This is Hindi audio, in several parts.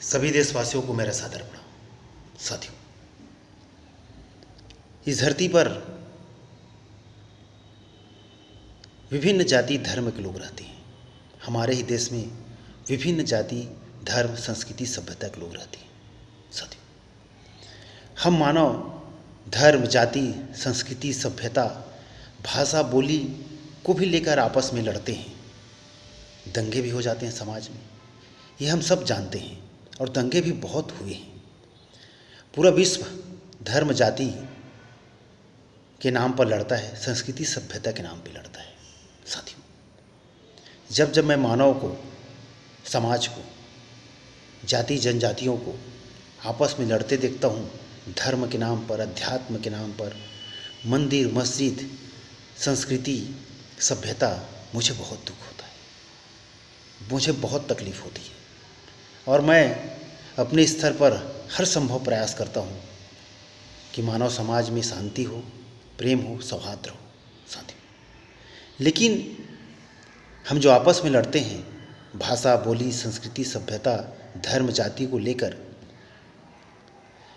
सभी देशवासियों को मेरा सादर प्रणाम। साथियों, इस धरती पर विभिन्न जाति धर्म के लोग रहते हैं। हमारे ही देश में विभिन्न जाति धर्म संस्कृति सभ्यता के लोग रहते हैं। साथियों, हम मानव धर्म जाति संस्कृति सभ्यता भाषा बोली को भी लेकर आपस में लड़ते हैं। दंगे भी हो जाते हैं समाज में, ये हम सब जानते हैं, और दंगे भी बहुत हुए हैं। पूरा विश्व धर्म जाति के नाम पर लड़ता है, संस्कृति सभ्यता के नाम पर लड़ता है। साथियों, जब जब मैं मानव को, समाज को, जाति जनजातियों को आपस में लड़ते देखता हूँ, धर्म के नाम पर, अध्यात्म के नाम पर, मंदिर मस्जिद संस्कृति सभ्यता, मुझे बहुत दुख होता है, मुझे बहुत तकलीफ़ होती है। और मैं अपने स्तर पर हर संभव प्रयास करता हूँ कि मानव समाज में शांति हो, प्रेम हो, सौहार्द हो। साथियों, लेकिन हम जो आपस में लड़ते हैं भाषा बोली संस्कृति सभ्यता धर्म जाति को लेकर,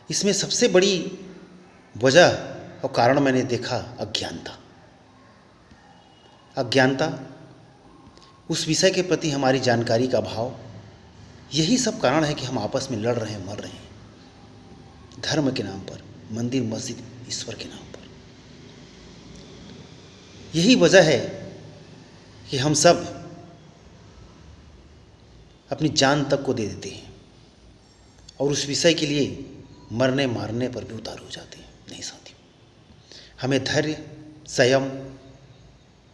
इसमें सबसे बड़ी वजह और कारण मैंने देखा अज्ञानता। अज्ञानता, उस विषय के प्रति हमारी जानकारी का अभाव, यही सब कारण है कि हम आपस में लड़ रहे हैं, मर रहे हैं, धर्म के नाम पर, मंदिर मस्जिद ईश्वर के नाम पर। यही वजह है कि हम सब अपनी जान तक को दे देते हैं और उस विषय के लिए मरने मारने पर भी उतारू हो जाते हैं। नहीं साथियों, हमें धैर्य संयम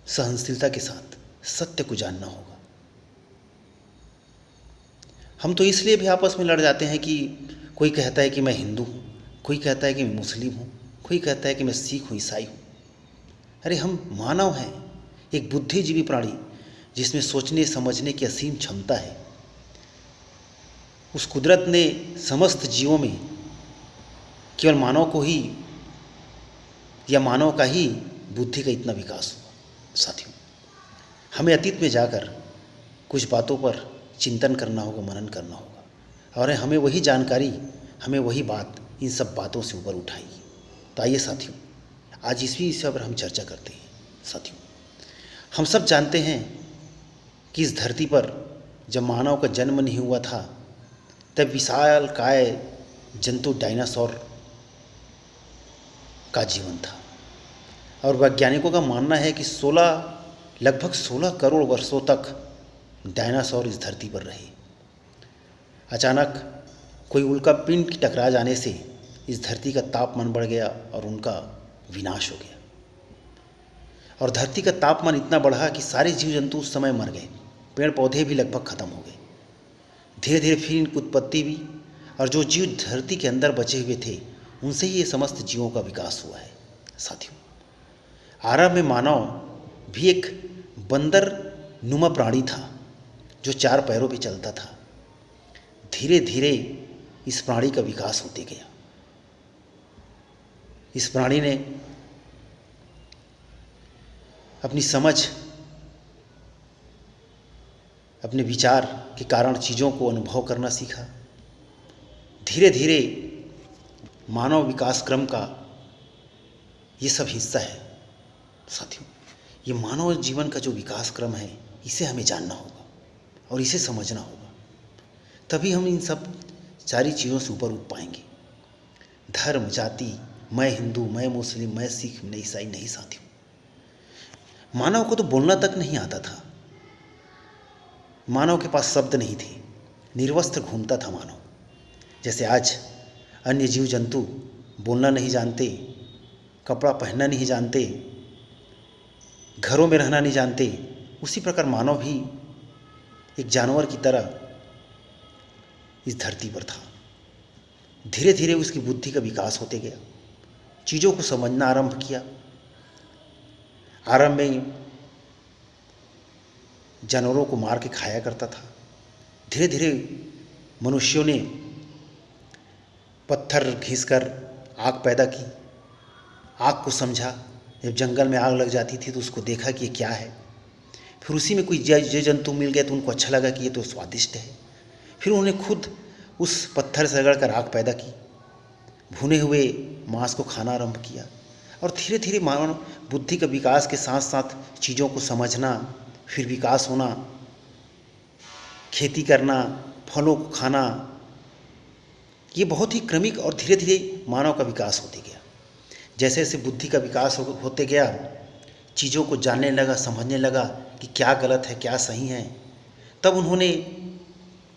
सहनशीलता के साथ सत्य को जानना होगा। हम तो इसलिए भी आपस में लड़ जाते हैं कि कोई कहता है कि मैं हिंदू हूँ, कोई कहता है कि मैं मुस्लिम हूँ, कोई कहता है कि मैं सिख हूँ, ईसाई हूँ। अरे हम मानव हैं, एक बुद्धिजीवी प्राणी जिसमें सोचने समझने की असीम क्षमता है। उस कुदरत ने समस्त जीवों में केवल मानव को ही या मानव का ही बुद्धि का इतना विकास हुआ। साथियों, हमें अतीत में जाकर कुछ बातों पर चिंतन करना होगा, मनन करना होगा, और हमें वही जानकारी, हमें वही बात इन सब बातों से ऊपर उठाएगी। तो आइए साथियों, आज इसी विषय पर हम चर्चा करते हैं। साथियों, हम सब जानते हैं कि इस धरती पर जब मानव का जन्म नहीं हुआ था तब विशाल काय जंतु डायनासोर का जीवन था, और वैज्ञानिकों का मानना है कि लगभग 16 करोड़ वर्षों तक डायनासोर इस धरती पर रहे। अचानक कोई उल्का पिंड की टकरा जाने से इस धरती का तापमान बढ़ गया और उनका विनाश हो गया, और धरती का तापमान इतना बढ़ा कि सारे जीव जंतु उस समय मर गए, पेड़ पौधे भी लगभग ख़त्म हो गए। धीरे धीरे फिर इनकी उत्पत्ति भी, और जो जीव धरती के अंदर बचे हुए थे उनसे ही ये समस्त जीवों का विकास हुआ है। साथियों, आरंभ में मानव भी एक बंदर नुमा प्राणी था जो 4 पैरों पे चलता था। धीरे धीरे इस प्राणी का विकास होते गया। इस प्राणी ने अपनी समझ, अपने विचार के कारण चीज़ों को अनुभव करना सीखा। धीरे धीरे मानव विकास क्रम का ये सब हिस्सा है। साथियों, ये मानव जीवन का जो विकास क्रम है, इसे हमें जानना होगा और इसे समझना होगा, तभी हम इन सब सारी चीज़ों से ऊपर उठ पाएंगे। धर्म जाति, मैं हिंदू, मैं मुस्लिम, मैं सिख, मैं ईसाई नहीं। साथियों, मानव को तो बोलना तक नहीं आता था। मानव के पास शब्द नहीं थे, निर्वस्त्र घूमता था मानव। जैसे आज अन्य जीव जंतु बोलना नहीं जानते, कपड़ा पहनना नहीं जानते, घरों में रहना नहीं जानते, उसी प्रकार मानव भी एक जानवर की तरह इस धरती पर था। धीरे धीरे उसकी बुद्धि का विकास होते गया, चीज़ों को समझना आरंभ किया। आरंभ में जानवरों को मार के खाया करता था। धीरे धीरे मनुष्यों ने पत्थर घिसकर आग पैदा की, आग को समझा। जब जंगल में आग लग जाती थी तो उसको देखा कि ये क्या है। फिर उसी में कोई जीव जंतु मिल गए तो उनको अच्छा लगा कि ये तो स्वादिष्ट है। फिर उन्होंने खुद उस पत्थर से रगड़ कर आग पैदा की, भुने हुए मांस को खाना आरंभ किया और धीरे धीरे मानव बुद्धि का विकास के साथ साथ चीज़ों को समझना, फिर विकास होना, खेती करना, फलों को खाना, ये बहुत ही क्रमिक और धीरे धीरे मानव का विकास होते गया। जैसे जैसे बुद्धि का विकास होते गया, चीज़ों को जानने लगा, समझने लगा कि क्या गलत है क्या सही है, तब उन्होंने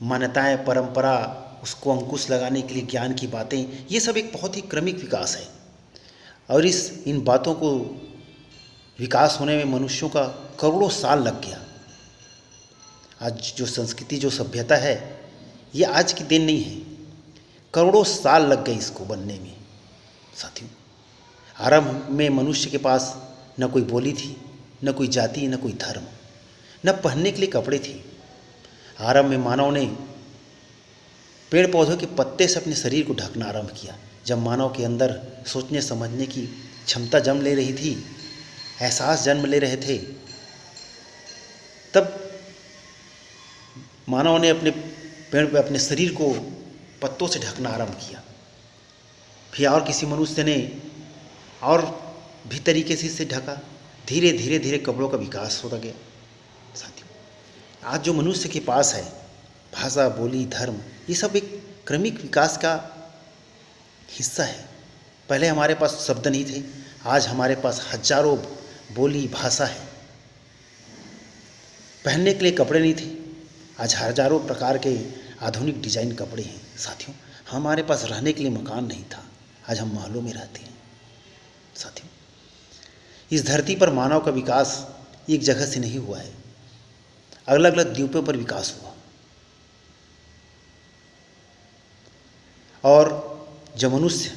मान्यताएं, परंपरा, उसको अंकुश लगाने के लिए ज्ञान की बातें, ये सब एक बहुत ही क्रमिक विकास है। और इन बातों को विकास होने में मनुष्यों का करोड़ों साल लग गया। आज जो संस्कृति, जो सभ्यता है, ये आज की दिन नहीं है, करोड़ों साल लग गए इसको बनने में। साथियों, आरंभ में मनुष्य के पास न कोई बोली थी, न कोई जाति, न कोई धर्म, न पहनने के लिए कपड़े थे। आरंभ में मानव ने पेड़ पौधों के पत्ते से अपने शरीर को ढकना आरंभ किया। जब मानव के अंदर सोचने समझने की क्षमता जन्म ले रही थी, एहसास जन्म ले रहे थे, तब मानव ने अपने पेड़ पे अपने शरीर को पत्तों से ढकना आरंभ किया। फिर और किसी मनुष्य ने और भी तरीके से इसे ढका। धीरे धीरे धीरे कपड़ों का विकास होता गया। साथियों, आज जो मनुष्य के पास है, भाषा, बोली, धर्म, ये सब एक क्रमिक विकास का हिस्सा है। पहले हमारे पास शब्द नहीं थे, आज हमारे पास हजारों बोली, भाषा है। पहनने के लिए कपड़े नहीं थे, आज हजारों प्रकार के आधुनिक डिजाइन कपड़े हैं। साथियों, हमारे पास रहने के लिए मकान नहीं था, आज हम महलों में रहते हैं। साथियों, इस धरती पर मानव का विकास एक जगह से नहीं हुआ है, अलग अलग द्वीपों पर विकास हुआ। और जब मनुष्य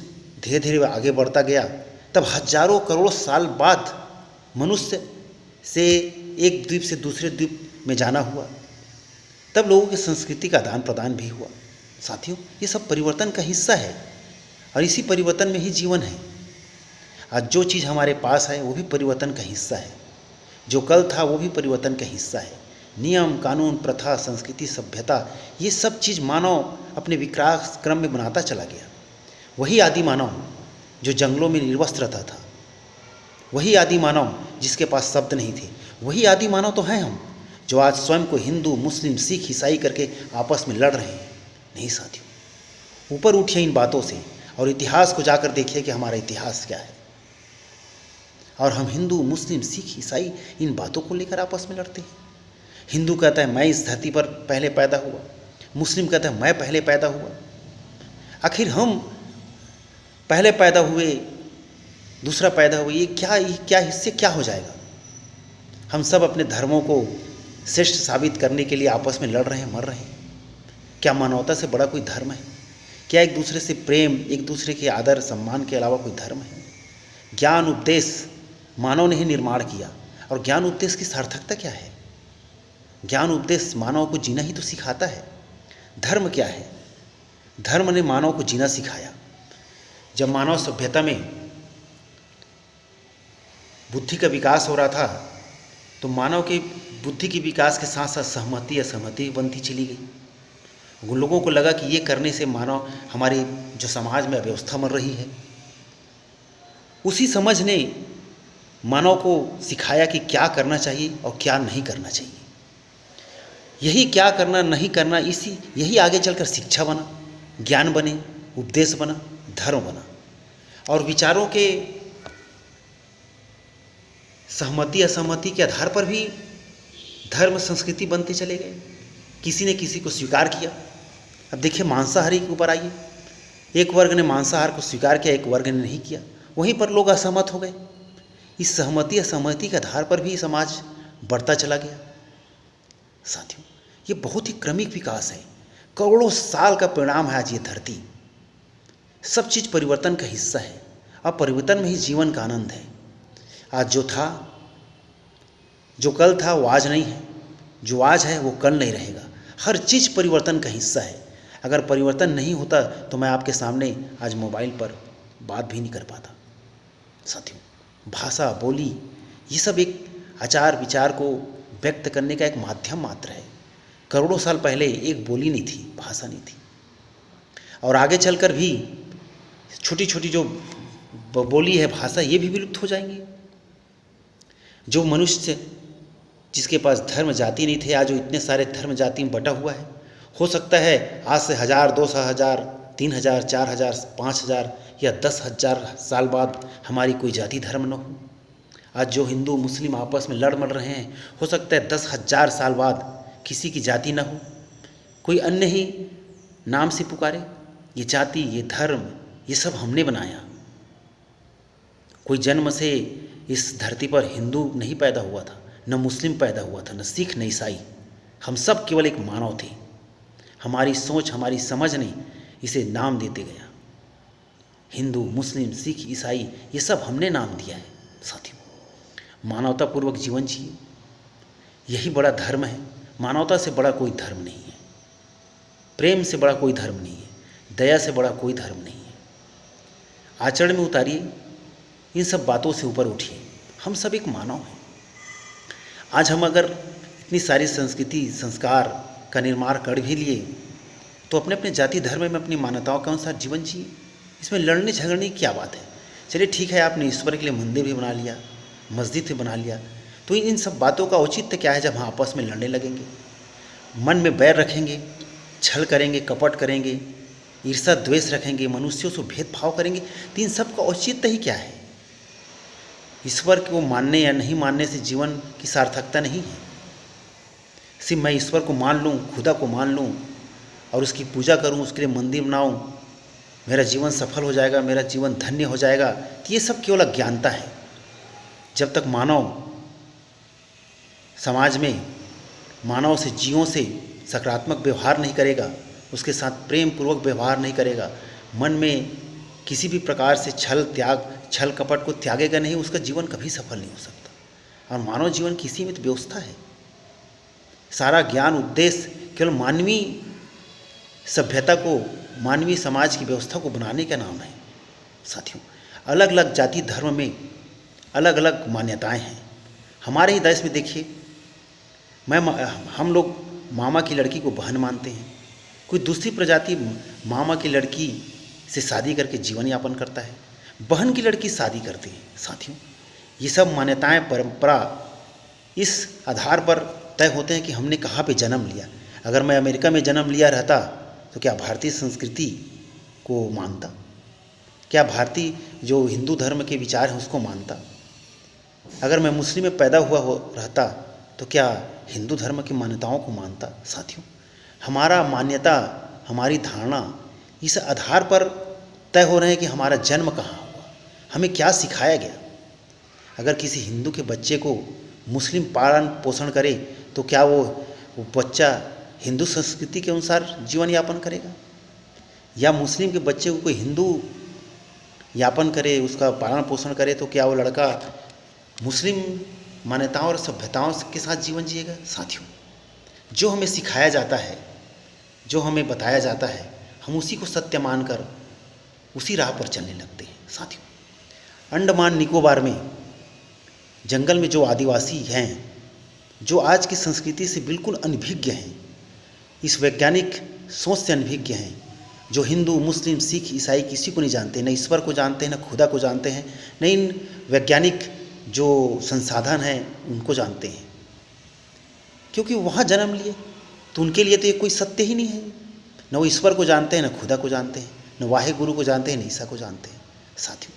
धीरे धीरे आगे बढ़ता गया, तब हजारों करोड़ों साल बाद मनुष्य से एक द्वीप से दूसरे द्वीप में जाना हुआ, तब लोगों की संस्कृति का आदान प्रदान भी हुआ। साथियों, ये सब परिवर्तन का हिस्सा है और इसी परिवर्तन में ही जीवन है। आज जो चीज़ हमारे पास है वो भी परिवर्तन का हिस्सा है, जो कल था वो भी परिवर्तन का हिस्सा है। नियम, कानून, प्रथा, संस्कृति, सभ्यता, ये सब चीज़ मानव अपने विकास क्रम में बनाता चला गया। वही आदि मानव जो जंगलों में निर्वस्त्र रहता था, वही आदि मानव जिसके पास शब्द नहीं थे, वही आदि मानव तो हैं हम, जो आज स्वयं को हिंदू, मुस्लिम, सिख, ईसाई करके आपस में लड़ रहे हैं। नहीं साथियों, ऊपर उठिए इन बातों से और इतिहास को जाकर देखिए कि हमारा इतिहास क्या है। और हम हिंदू, मुस्लिम, सिख, ईसाई इन बातों को लेकर आपस में लड़ते हैं। हिंदू कहता है मैं इस धरती पर पहले पैदा हुआ, मुस्लिम कहता है मैं पहले पैदा हुआ। आखिर हम पहले पैदा हुए, दूसरा पैदा हुआ, ये क्या इससे क्या हो जाएगा? हम सब अपने धर्मों को श्रेष्ठ साबित करने के लिए आपस में लड़ रहे हैं, मर रहे हैं। क्या मानवता से बड़ा कोई धर्म है? क्या एक दूसरे से प्रेम, एक दूसरे के आदर सम्मान के अलावा कोई धर्म है? ज्ञान उपदेश मानव ने ही निर्माण किया, और ज्ञान उपदेश की सार्थकता क्या है? ज्ञान उपदेश मानव को जीना ही तो सिखाता है। धर्म क्या है? धर्म ने मानव को जीना सिखाया। जब मानव सभ्यता में बुद्धि का विकास हो रहा था, तो मानव के बुद्धि के विकास के साथ साथ सहमति, असहमति बनती चली गई। उन लोगों को लगा कि ये करने से मानव, हमारी जो समाज में अव्यवस्था मर रही है। उसी समझ ने मानव को सिखाया कि क्या करना चाहिए और क्या नहीं करना चाहिए। यही क्या करना नहीं करना, यही आगे चलकर शिक्षा बना, ज्ञान बने, उपदेश बना, धर्म बना। और विचारों के सहमति असहमति के आधार पर भी धर्म, संस्कृति बनते चले गए। किसी ने किसी को स्वीकार किया। अब देखिए, मांसाहारी के ऊपर आइए, एक वर्ग ने मांसाहार को स्वीकार किया, एक वर्ग ने नहीं किया, वहीं पर लोग असहमत हो गए। इस सहमति असहमति के आधार पर भी समाज बढ़ता चला गया। साथियों, ये बहुत ही क्रमिक विकास है, करोड़ों साल का परिणाम है आज ये धरती। सब चीज़ परिवर्तन का हिस्सा है, और परिवर्तन में ही जीवन का आनंद है। आज जो था, जो कल था वो आज नहीं है, जो आज है वो कल नहीं रहेगा। हर चीज़ परिवर्तन का हिस्सा है। अगर परिवर्तन नहीं होता तो मैं आपके सामने आज मोबाइल पर बात भी नहीं कर पाता। साथियों, भाषा, बोली, ये सब एक आचार विचार को व्यक्त करने का एक माध्यम मात्र है। करोड़ों साल पहले एक बोली नहीं थी, भाषा नहीं थी। और आगे चलकर भी छोटी छोटी जो बोली है, भाषा, ये भी विलुप्त हो जाएंगी। जो मनुष्य जिसके पास धर्म जाति नहीं थे, आज वो इतने सारे धर्म जाति में बटा हुआ है। हो सकता है आज से 1000, 2000, 3000, 4000, 5000 या 10,000 साल बाद हमारी कोई जाति धर्म न हो। आज जो हिंदू मुस्लिम आपस में लड़ मर रहे हैं, हो सकता है 10,000 साल बाद किसी की जाति न हो, कोई अन्य ही नाम से पुकारे। ये जाति, ये धर्म, ये सब हमने बनाया। कोई जन्म से इस धरती पर हिंदू नहीं पैदा हुआ था, न मुस्लिम पैदा हुआ था, न सिख, न ईसाई। हम सब केवल एक मानव थे। हमारी सोच, हमारी समझ ने इसे नाम देते गया। हिंदू, मुस्लिम, सिख, ईसाई, ये सब हमने नाम दिया है। साथियों, मानवतापूर्वक जीवन जिए, यही बड़ा धर्म है। मानवता से बड़ा कोई धर्म नहीं है, प्रेम से बड़ा कोई धर्म नहीं है, दया से बड़ा कोई धर्म नहीं है। आचरण में उतारिए, इन सब बातों से ऊपर उठिए। हम सब एक मानव हैं। आज हम अगर इतनी सारी संस्कृति संस्कार का निर्माण कर भी लिए, तो अपने अपने जाति धर्म में अपनी मान्यताओं के अनुसार जीवन जिए। इसमें लड़ने झगड़ने की क्या बात है। चलिए ठीक है, आपने ईश्वर के लिए मंदिर भी बना लिया, मस्जिद भी बना लिया, तो इन सब बातों का औचित्य क्या है जब हम आपस में लड़ने लगेंगे, मन में बैर रखेंगे, छल करेंगे, कपट करेंगे, ईर्षा द्वेष रखेंगे, मनुष्यों से भेदभाव करेंगे, तो इन सब का औचित्य ही क्या है। ईश्वर को मानने या नहीं मानने से जीवन की सार्थकता नहीं है। सिर्फ मैं ईश्वर को मान लूँ, खुदा को मान लूँ और उसकी पूजा करूँ, उसके लिए मंदिर बनाऊँ, मेरा जीवन सफल हो जाएगा, मेरा जीवन धन्य हो जाएगा, तो ये सब केवल अज्ञानता है। जब तक मानव समाज में मानव से, जीवों से सकारात्मक व्यवहार नहीं करेगा, उसके साथ प्रेम पूर्वक व्यवहार नहीं करेगा, मन में किसी भी प्रकार से छल कपट को त्यागेगा नहीं, उसका जीवन कभी सफल नहीं हो सकता। और मानव जीवन की सीमित व्यवस्था है। सारा ज्ञान उद्देश्य केवल मानवीय सभ्यता को, मानवीय समाज की व्यवस्था को बनाने का नाम है। साथियों, अलग अलग जाति धर्म में अलग अलग मान्यताएं हैं। हमारे ही देश में देखिए, हम लोग मामा की लड़की को बहन मानते हैं, कोई दूसरी प्रजाति मामा की लड़की से शादी करके जीवन यापन करता है, बहन की लड़की शादी करती है। साथियों, ये सब मान्यताएं, परंपरा इस आधार पर तय होते हैं कि हमने कहाँ पे जन्म लिया। अगर मैं अमेरिका में जन्म लिया रहता तो क्या भारतीय संस्कृति को मानता, क्या भारतीय जो हिंदू धर्म के विचार हैं उसको मानता। अगर मैं मुस्लिम में पैदा हुआ रहता तो क्या हिंदू धर्म की मान्यताओं को मानता। साथियों, हमारा मान्यता, हमारी धारणा इस आधार पर तय हो रहे हैं कि हमारा जन्म कहाँ हुआ, हमें क्या सिखाया गया। अगर किसी हिंदू के बच्चे को मुस्लिम पालन पोषण करे तो क्या वो बच्चा हिंदू संस्कृति के अनुसार जीवन यापन करेगा, या मुस्लिम के बच्चे को कोई हिंदू यापन करे, उसका पालन पोषण करे, तो क्या वो लड़का मुस्लिम मान्यताओं और सभ्यताओं के साथ जीवन जिएगा। साथियों, जो हमें सिखाया जाता है, जो हमें बताया जाता है, हम उसी को सत्य मानकर उसी राह पर चलने लगते हैं। साथियों, अंडमान निकोबार में जंगल में जो आदिवासी हैं, जो आज की संस्कृति से बिल्कुल अनभिज्ञ हैं, इस वैज्ञानिक सोच से अनभिज्ञ हैं, जो हिंदू मुस्लिम सिख ईसाई किसी को नहीं जानते, न ईश्वर को जानते हैं, न खुदा को जानते हैं, न इन वैज्ञानिक जो संसाधन हैं उनको जानते हैं, क्योंकि वहाँ जन्म लिए तो उनके लिए तो ये कोई सत्य ही नहीं है। न वो ईश्वर को जानते हैं, न खुदा को जानते हैं, न वाहे गुरु को जानते हैं, न ईसा को जानते हैं। साथियों,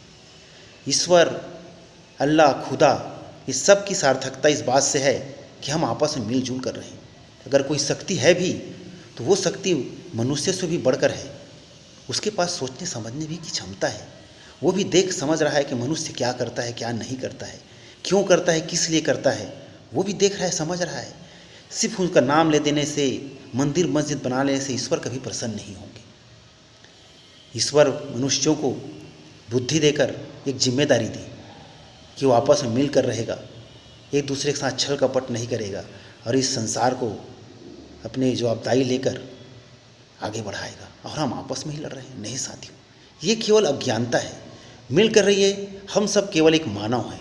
ईश्वर, अल्लाह, खुदा, इस सब की सार्थकता इस बात से है कि हम आपस में मिलजुल कर रहे हैं। अगर कोई शक्ति है भी तो वो शक्ति मनुष्य से भी बढ़कर है। उसके पास सोचने समझने भी की क्षमता है। वो भी देख समझ रहा है कि मनुष्य क्या करता है, क्या नहीं करता है, क्यों करता है, किस लिए करता है, वो भी देख रहा है, समझ रहा है। सिर्फ उनका नाम ले देने से, मंदिर मस्जिद बना लेने से ईश्वर कभी प्रसन्न नहीं होंगे। ईश्वर मनुष्यों को बुद्धि देकर एक जिम्मेदारी दी कि वो आपस में मिलकर रहेगा, एक दूसरे के साथ छल कपट नहीं करेगा और इस संसार को अपने जवाबदारी लेकर आगे बढ़ाएगा। और हम आपस में ही लड़ रहे हैं। नहीं साथियों, ये केवल अज्ञानता है। मिलकर रहिए, हम सब केवल एक मानव हैं।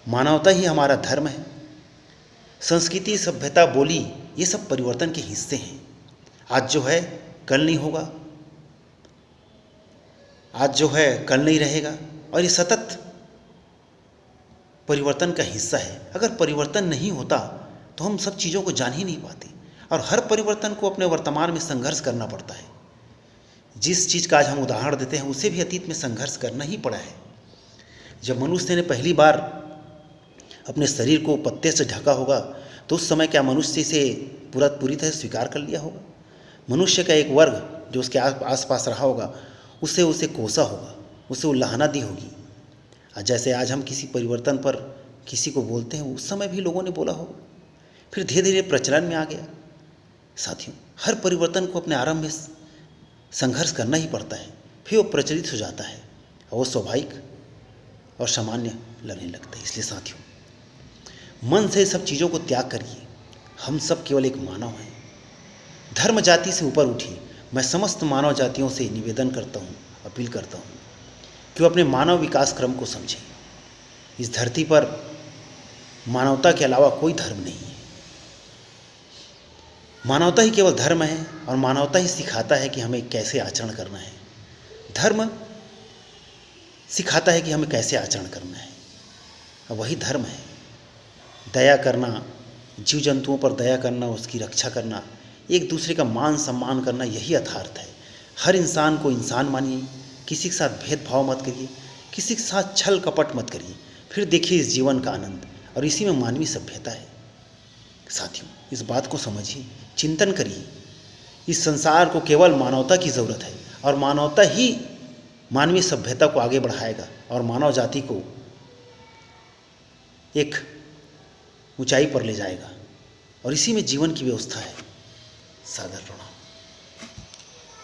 मानवता ही हमारा धर्म है। संस्कृति, सभ्यता, बोली, ये सब परिवर्तन के हिस्से हैं। आज जो है कल नहीं होगा। आज जो है कल नहीं रहेगा, और ये सतत परिवर्तन का हिस्सा है। अगर परिवर्तन नहीं होता तो हम सब चीज़ों को जान ही नहीं पाते, और हर परिवर्तन को अपने वर्तमान में संघर्ष करना पड़ता है। जिस चीज़ का आज हम उदाहरण देते हैं उसे भी अतीत में संघर्ष करना ही पड़ा है। जब मनुष्य ने पहली बार अपने शरीर को पत्ते से ढका होगा तो उस समय क्या मनुष्य इसे पूरी तरह स्वीकार कर लिया होगा? मनुष्य का एक वर्ग जो उसके आसपास रहा होगा उसे कोसा होगा, उसे उल्लाहना दी होगी। जैसे आज हम किसी परिवर्तन पर किसी को बोलते हैं, उस समय भी लोगों ने बोला होगा, फिर धीरे धीरे प्रचलन में आ गया। साथियों, हर परिवर्तन को अपने आरंभ में संघर्ष करना ही पड़ता है, फिर वो प्रचलित हो जाता है और वो स्वाभाविक और सामान्य लगने लगता है। इसलिए साथियों, मन से सब चीज़ों को त्याग करिए। हम सब केवल एक मानव हैं। धर्म जाति से ऊपर उठिए। मैं समस्त मानव जातियों से निवेदन करता हूँ, अपील करता हूँ कि वो अपने मानव विकास क्रम को समझें। इस धरती पर मानवता के अलावा कोई धर्म नहीं है। मानवता ही केवल धर्म है, और मानवता ही सिखाता है कि हमें कैसे आचरण करना है। धर्म सिखाता है कि हमें कैसे आचरण करना है, और वही धर्म है। दया करना, जीव जंतुओं पर दया करना, उसकी रक्षा करना, एक दूसरे का मान सम्मान करना, यही यथार्थ है। हर इंसान को इंसान मानिए, किसी के साथ भेदभाव मत करिए, किसी के साथ छल कपट मत करिए। फिर देखिए इस जीवन का आनंद, और इसी में मानवीय सभ्यता है। साथियों, इस बात को समझिए, चिंतन करिए। इस संसार को केवल मानवता की ज़रूरत है, और मानवता ही मानवीय सभ्यता को आगे बढ़ाएगा और मानव जाति को एक ऊंचाई पर ले जाएगा, और इसी में जीवन की व्यवस्था है। सादर प्रणाम।